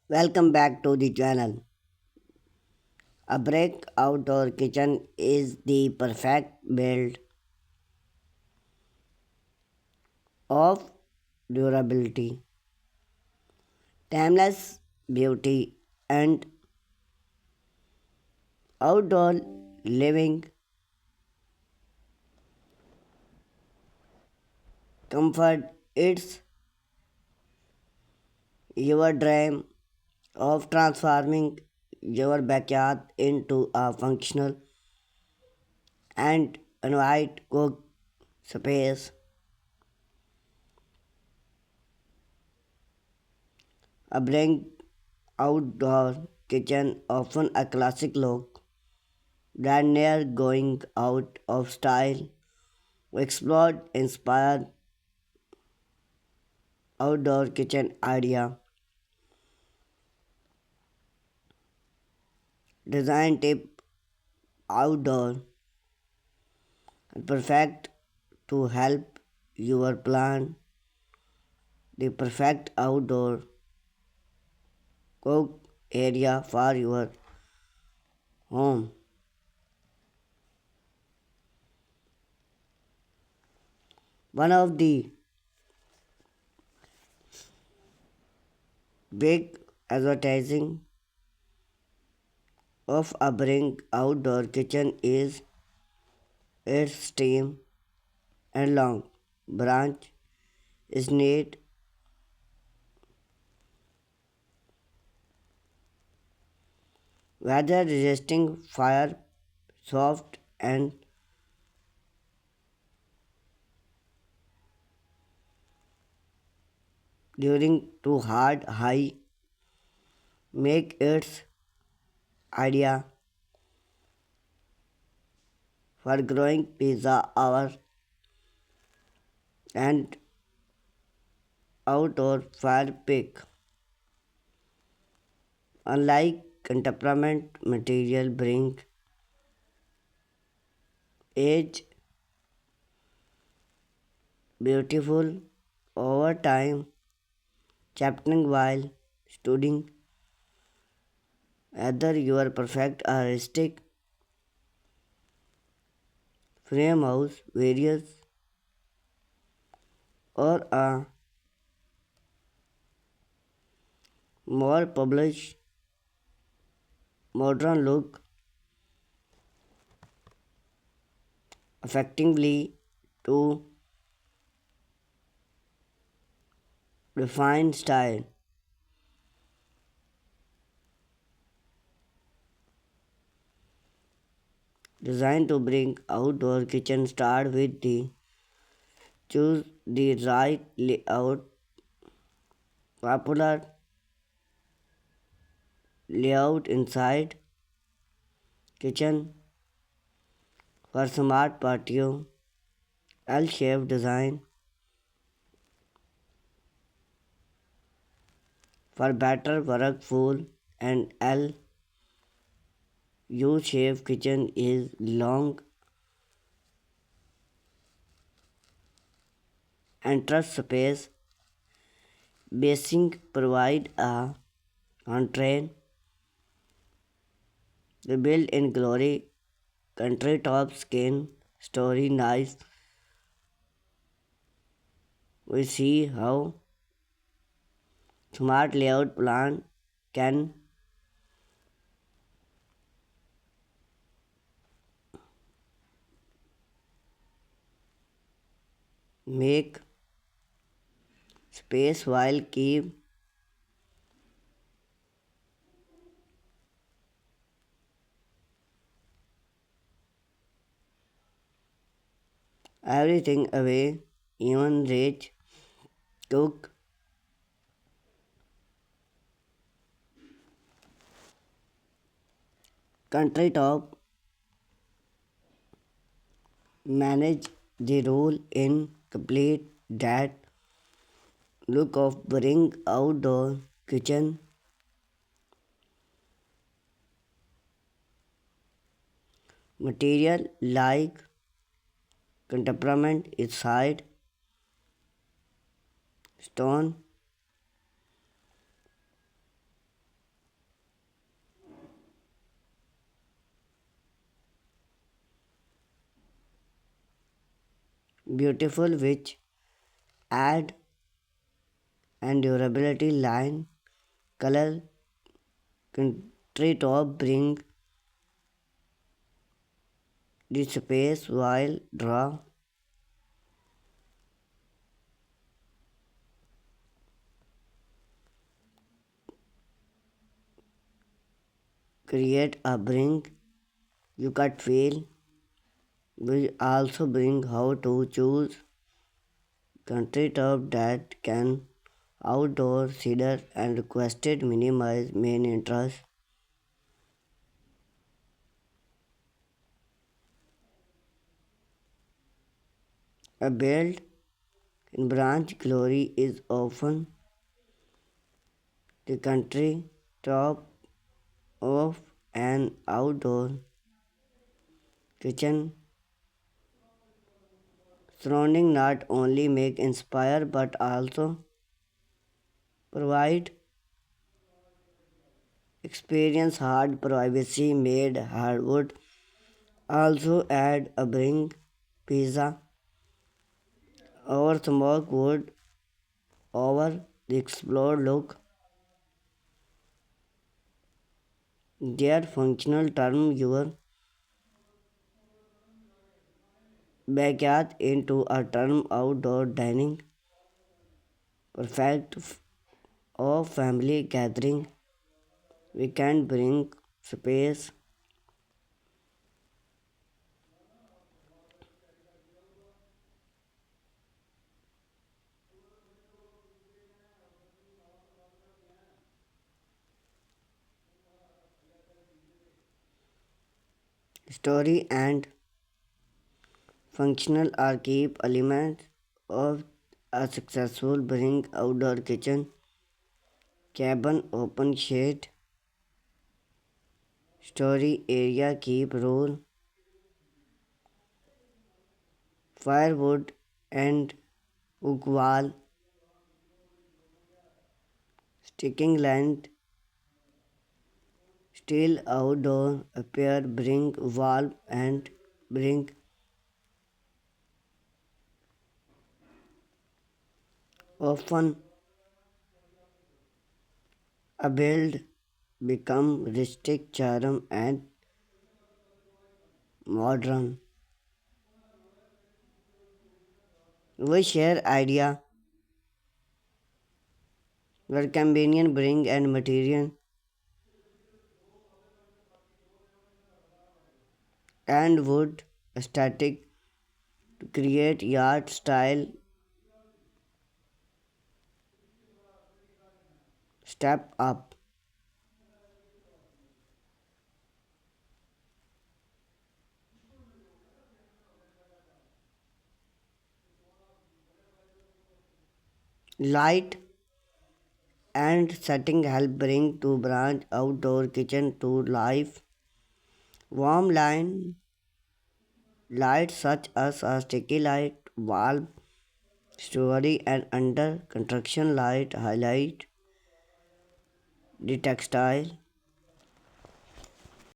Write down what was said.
Welcome back to the channel. A brick outdoor kitchen is the perfect build of durability, timeless beauty, and outdoor living comfort. It's your dream of transforming your backyard into a functional and invite cook space. A brick outdoor kitchen often a classic look that near going out of style. We explored inspired outdoor kitchen idea, design tip outdoor and perfect to help your plan the perfect outdoor cook area for your home. One of the big advertising of a Bring outdoor kitchen is its steam and long branch is neat, weather resisting, fire soft and during too hard high make its idea for growing pizza hour and outdoor fire pick. Unlike contemporary material bring age beautiful over time chapting while studying whether your perfect artistic frame house various or a more published modern look effectively to refine style. Designed to bring outdoor kitchen start with the choose the right layout. Popular layout inside kitchen for smart patio. L-shaped design for better workflow and L U-shaped kitchen is long entrance space. Basing provide a contrast. The built-in glory country top skin story nice. We see how smart layout plan can make space while keep everything away, even rich cook country top manage the role in complete that look of bring outdoor kitchen material like contemporary inside stone beautiful which add and durability line color country top bring the space while draw create a bring you cut feel. We also bring how to choose country top that can outdoor cedar and requested minimize main interest. A build in branch glory is often the country top of an outdoor kitchen surrounding not only make inspire but also provide experience hard privacy made hardwood also add a bring pizza or smoke wood over the explored look. Their functional turn your backyard into a term outdoor dining perfect of family gathering. We can bring space, story and functional are key elements of a successful bring outdoor kitchen. Cabin open shade, story area keep rule, firewood and oak wall, sticking land, still outdoor appear bring wall and bring often a build become rustic charm and modern. We share idea where companion bring and material and wood aesthetic to create yard style step up. Light and setting help bring to branch outdoor kitchen to life. Warm line light such as a sticky light, valve, story and under construction light highlight the textile